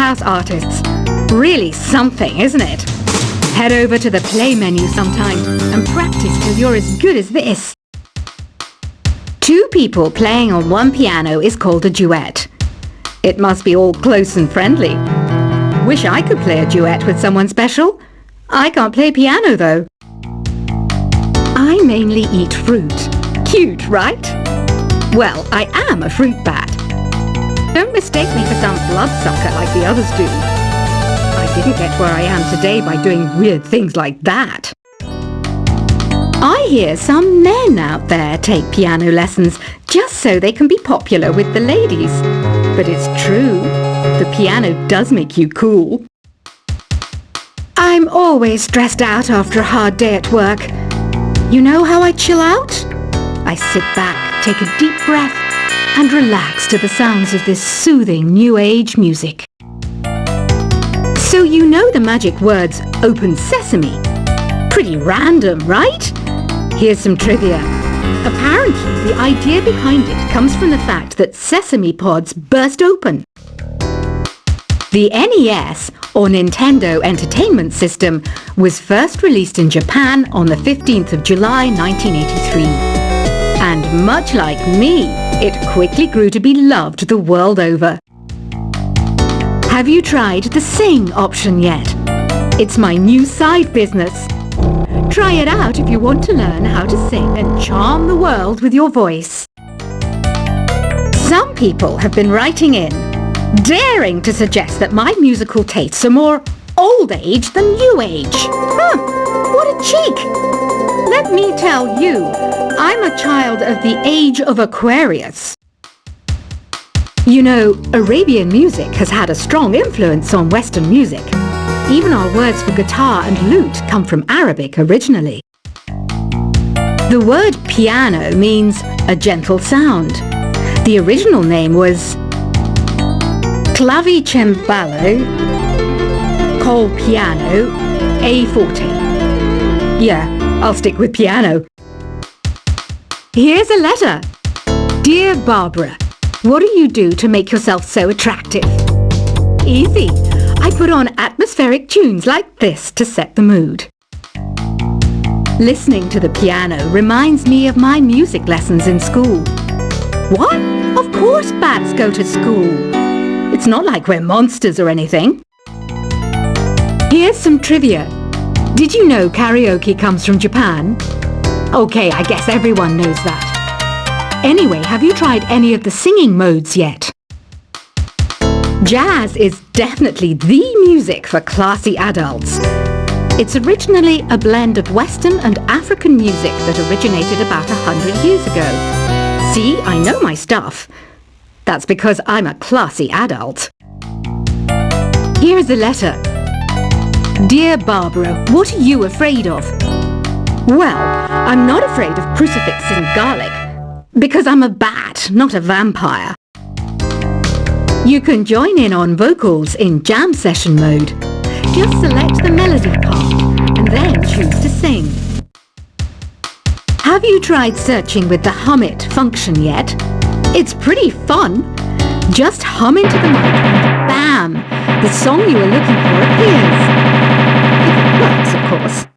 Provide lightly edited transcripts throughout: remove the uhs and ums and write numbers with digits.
in-house artists. Really something, isn't it? Head over to the play menu sometime and practice till you're as good as this. Two people playing on one piano is called a duet. It must be all close and friendly. Wish I could play a duet with someone special. I can't play piano though. I mainly eat fruit. Cute, right? Well, I am a fruit bat. Don't mistake me for some bloodsucker like the others do. I didn't get where I am today by doing weird things like that. I hear some men out there take piano lessons just so they can be popular with the ladies. But it's true, the piano does make you cool. I'm always stressed out after a hard day at work. You know how I chill out? I sit back, take a deep breath, and relax to the sounds of this soothing new age music. So you know the magic words "Open Sesame"? Pretty random, right? Here's some trivia. Apparently, the idea behind it comes from the fact that sesame pods burst open. The NES, or Nintendo Entertainment System, was first released in Japan on the 15th of July 1983. And much like me, it quickly grew to be loved the world over. Have you tried the Sing option yet? It's my new side business. Try it out if you want to learn how to sing and charm the world with your voice. Some people have been writing in, daring to suggest that my musical tastes are more old age than new age. What a cheek! Let me tell you, I'm a child of the age of Aquarius. You know, Arabian music has had a strong influence on Western music. Even our words for guitar and lute come from Arabic originally. The word piano means a gentle sound. The original name was clavicembalo col piano a forte. Yeah, I'll stick with piano. Here's a letter. Dear Barbara, what do you do to make yourself so attractive? Easy. I put on atmospheric tunes like this to set the mood. Listening to the piano reminds me of my music lessons in school. What? Of course bats go to school. It's not like we're monsters or anything. Here's some trivia. Did you know karaoke comes from Japan? Okay, I guess everyone knows that. Anyway, have you tried any of the singing modes yet? Jazz is definitely the music for classy adults. It's originally a blend of Western and African music that originated about 100 years ago. See, I know my stuff. That's because I'm a classy adult. Here's a letter. Dear Barbara, what are you afraid of? Well, I'm not afraid of crucifix and garlic, because I'm a bat, not a vampire. You can join in on vocals in jam session mode. Just select the melody part and then choose to sing. Have you tried searching with the Hum It function yet? It's pretty fun. Just hum into the mic and bam! The song you are looking for appears. If it works, of course.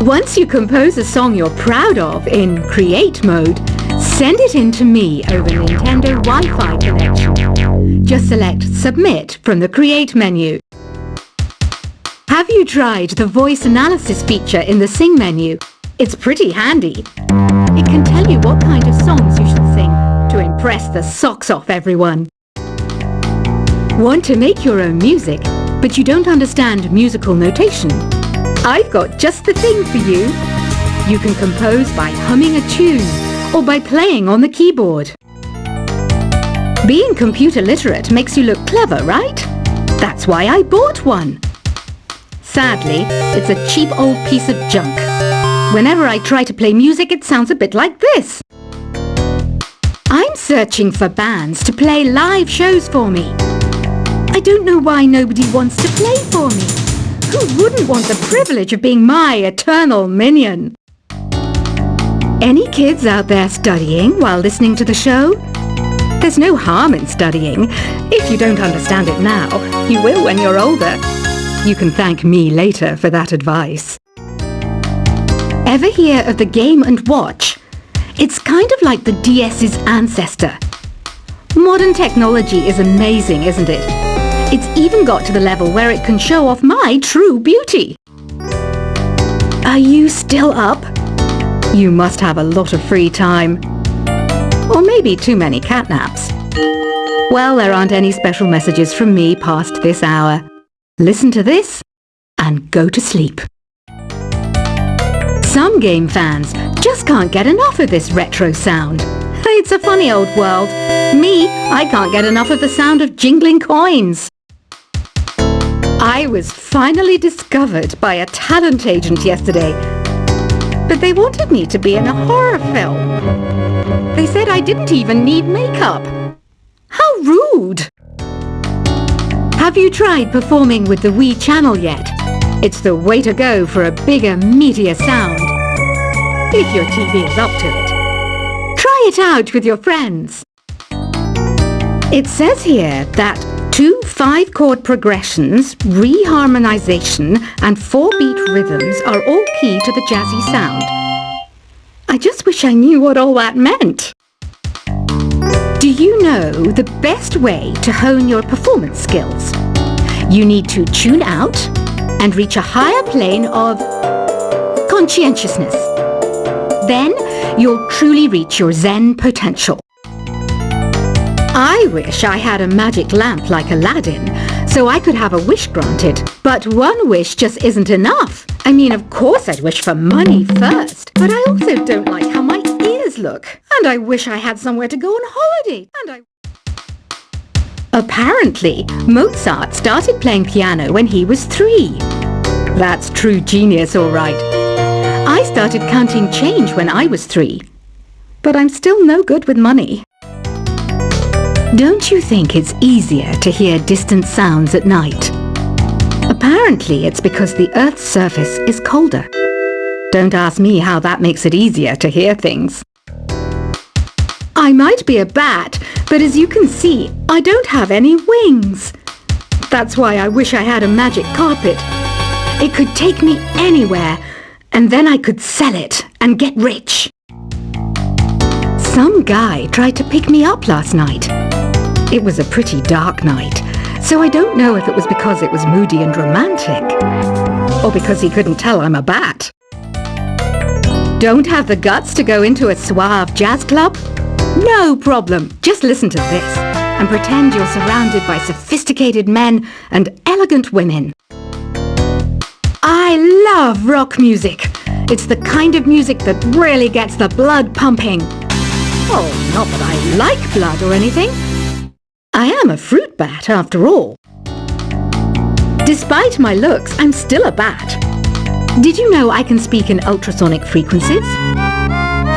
Once you compose a song you're proud of in Create mode, send it in to me over Nintendo Wi-Fi connection. Just select Submit from the Create menu. Have you tried the voice analysis feature in the Sing menu? It's pretty handy. It can tell you what kind of songs you should sing to impress the socks off everyone. Want to make your own music, but you don't understand musical notation? I've got just the thing for you. You can compose by humming a tune or by playing on the keyboard. Being computer literate makes you look clever, right? That's why I bought one. Sadly, it's a cheap old piece of junk. Whenever I try to play music, it sounds a bit like this. I'm searching for bands to play live shows for me. I don't know why nobody wants to play for me. Who wouldn't want the privilege of being my eternal minion? Any kids out there studying while listening to the show? There's no harm in studying. If you don't understand it now, you will when you're older. You can thank me later for that advice. Ever hear of the Game & Watch? It's kind of like the DS's ancestor. Modern technology is amazing, isn't it? It's even got to the level where it can show off my true beauty. Are you still up? You must have a lot of free time. Or maybe too many catnaps. Well, there aren't any special messages from me past this hour. Listen to this and go to sleep. Some game fans just can't get enough of this retro sound. It's a funny old world. Me, I can't get enough of the sound of jingling coins. I was finally discovered by a talent agent yesterday, but they wanted me to be in a horror film. They said I didn't even need makeup. How rude! Have you tried performing with the Wii channel yet? It's the way to go for a bigger, meatier sound. If your TV is up to it. Try it out with your friends. It says here that 2 5-chord progressions, reharmonization and 4-beat rhythms are all key to the jazzy sound. I just wish I knew what all that meant. Do you know the best way to hone your performance skills? You need to tune out and reach a higher plane of conscientiousness. Then you'll truly reach your Zen potential. I wish I had a magic lamp like Aladdin, so I could have a wish granted. But one wish just isn't enough. I mean, of course I'd wish for money first, but I also don't like how my ears look. And I wish I had somewhere to go on holiday. Apparently, Mozart started playing piano when he was 3. That's true genius, all right. I started counting change when I was 3. But I'm still no good with money. Don't you think it's easier to hear distant sounds at night? Apparently, it's because the Earth's surface is colder. Don't ask me how that makes it easier to hear things. I might be a bat, but as you can see, I don't have any wings. That's why I wish I had a magic carpet. It could take me anywhere, and then I could sell it and get rich. Some guy tried to pick me up last night. It was a pretty dark night, so I don't know if it was because it was moody and romantic, or because he couldn't tell I'm a bat. Don't have the guts to go into a suave jazz club? No problem. Just listen to this and pretend you're surrounded by sophisticated men and elegant women. I love rock music. It's the kind of music that really gets the blood pumping. Oh, not that I like blood or anything. I am a fruit bat, after all. Despite my looks, I'm still a bat. Did you know I can speak in ultrasonic frequencies?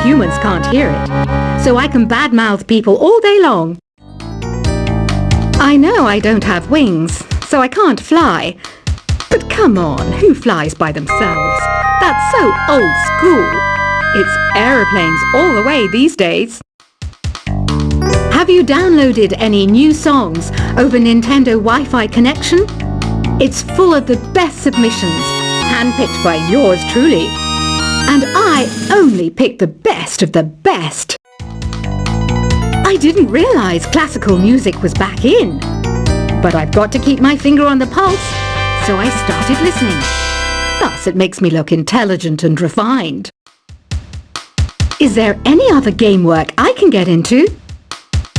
Humans can't hear it, so I can badmouth people all day long. I know I don't have wings, so I can't fly. But come on, who flies by themselves? That's so old school. It's aeroplanes all the way these days. Have you downloaded any new songs over Nintendo Wi-Fi connection? It's full of the best submissions, handpicked by yours truly. And I only pick the best of the best. I didn't realize classical music was back in. But I've got to keep my finger on the pulse, so I started listening. Thus, it makes me look intelligent and refined. Is there any other game work I can get into?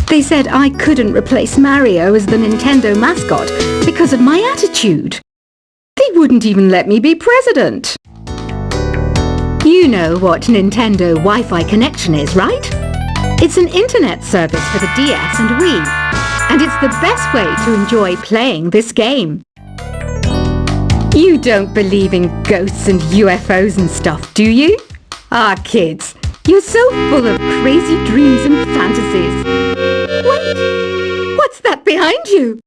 They said I couldn't replace Mario as the Nintendo mascot because of my attitude. They wouldn't even let me be president. You know what Nintendo Wi-Fi connection is, right? It's an internet service for the DS and Wii, and it's the best way to enjoy playing this game. You don't believe in ghosts and UFOs and stuff, do you? Ah, kids, you're so full of crazy dreams and fantasies. Wait, what's that behind you?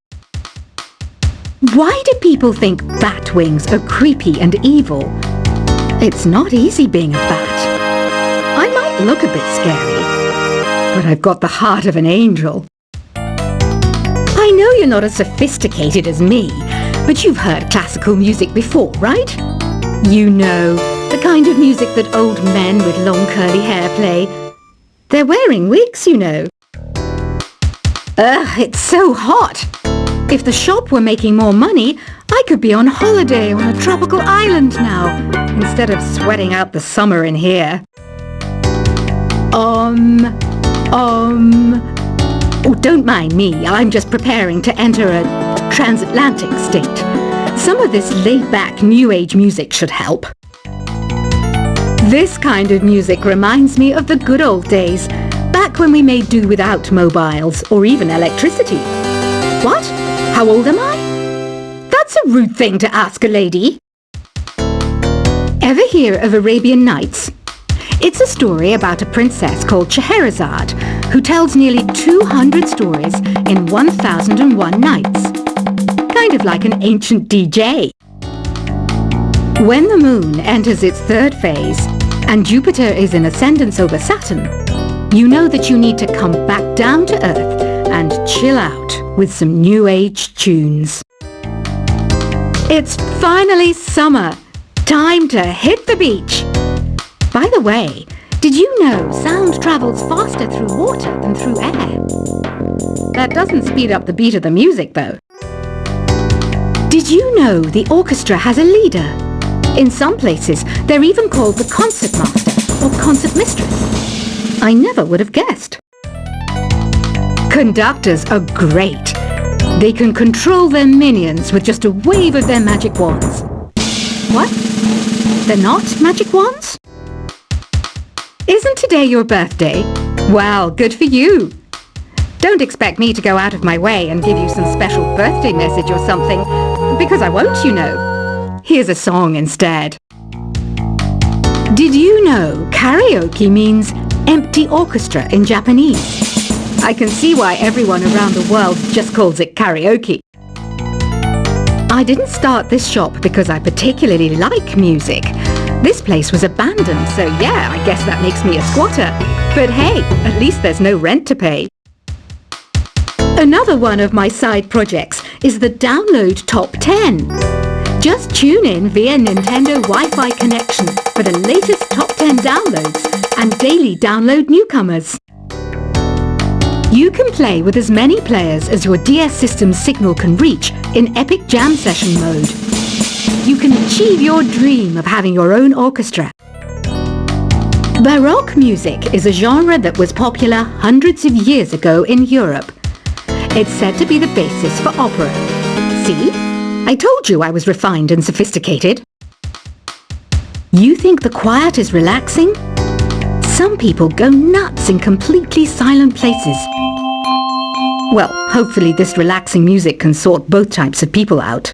Why do people think bat wings are creepy and evil? It's not easy being a bat. I might look a bit scary, but I've got the heart of an angel. I know you're not as sophisticated as me, but you've heard classical music before, right? You know, the kind of music that old men with long curly hair play. They're wearing wigs, you know. Ugh, it's so hot. If the shop were making more money, I could be on holiday on a tropical island now, instead of sweating out the summer in here. Oh, don't mind me. I'm just preparing to enter a transatlantic state. Some of this laid-back New Age music should help. This kind of music reminds me of the good old days, back when we made do without mobiles or even electricity. What? How old am I? That's a rude thing to ask a lady. Ever hear of Arabian Nights? It's a story about a princess called Scheherazade, who tells nearly 200 stories in 1001 nights. Kind of like an ancient DJ. When the moon enters its third phase, and Jupiter is in ascendance over Saturn, you know that you need to come back down to Earth and chill out with some New Age tunes. It's finally summer. Time to hit the beach. By the way, did you know sound travels faster through water than through air? That doesn't speed up the beat of the music, though. Did you know the orchestra has a leader? In some places, they're even called the concert master or concert mistress. I never would have guessed. Conductors are great. They can control their minions with just a wave of their magic wands. What? They're not magic wands? Isn't today your birthday? Well, good for you. Don't expect me to go out of my way and give you some special birthday message or something, because I won't, you know. Here's a song instead. Did you know karaoke means empty orchestra in Japanese? I can see why everyone around the world just calls it karaoke. I didn't start this shop because I particularly like music. This place was abandoned, so yeah, I guess that makes me a squatter. But hey, at least there's no rent to pay. Another one of my side projects is the Download Top 10. Just tune in via Nintendo Wi-Fi connection for the latest top 10 downloads and daily download newcomers. You can play with as many players as your DS system's signal can reach in Epic Jam Session mode. You can achieve your dream of having your own orchestra. Baroque music is a genre that was popular hundreds of years ago in Europe. It's said to be the basis for opera. See? I told you I was refined and sophisticated. You think the quiet is relaxing? Some people go nuts in completely silent places. Well, hopefully this relaxing music can sort both types of people out.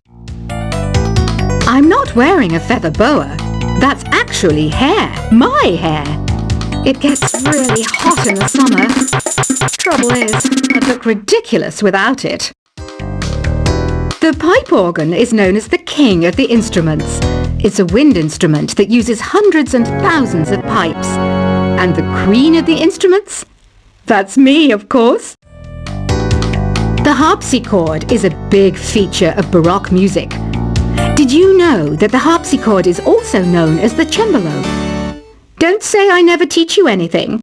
I'm not wearing a feather boa. That's actually hair. My hair. It gets really hot in the summer. Trouble is, I'd look ridiculous without it. The pipe organ is known as the king of the instruments. It's a wind instrument that uses hundreds and thousands of pipes. And the queen of the instruments? That's me, of course. The harpsichord is a big feature of Baroque music. Did you know that the harpsichord is also known as the cembalo? Don't say I never teach you anything.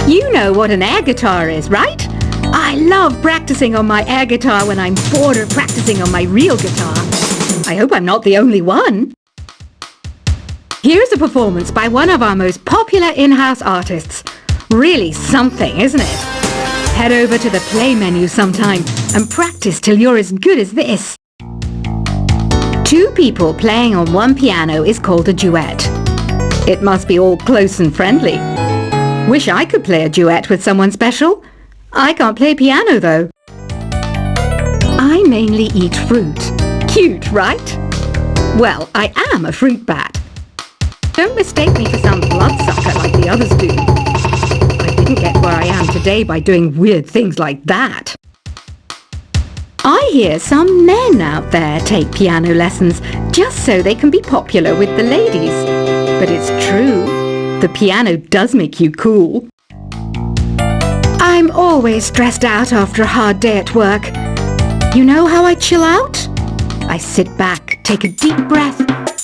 You know what an air guitar is, right? I love practicing on my air guitar when I'm bored of practicing on my real guitar. I hope I'm not the only one. Here's a performance by one of our most popular in-house artists. Really something, isn't it? Head over to the play menu sometime and practice till you're as good as this. Two people playing on one piano is called a duet. It must be all close and friendly. Wish I could play a duet with someone special. I can't play piano though. I mainly eat fruit. Cute, right? Well, I am a fruit bat. Don't mistake me for some bloodsucker like the others do. I didn't get where I am today by doing weird things like that. I hear some men out there take piano lessons just so they can be popular with the ladies. But it's true, the piano does make you cool. I'm always stressed out after a hard day at work. You know how I chill out? I sit back, take a deep breath,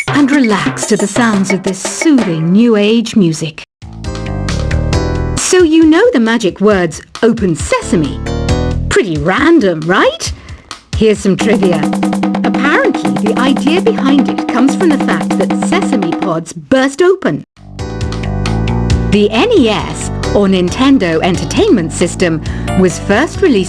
and relax to the sounds of this soothing new age music. So you know the magic words "Open Sesame"? Pretty random, right? Here's some trivia. Apparently, the idea behind it comes from the fact that sesame pods burst open. The NES, or Nintendo Entertainment System, was first released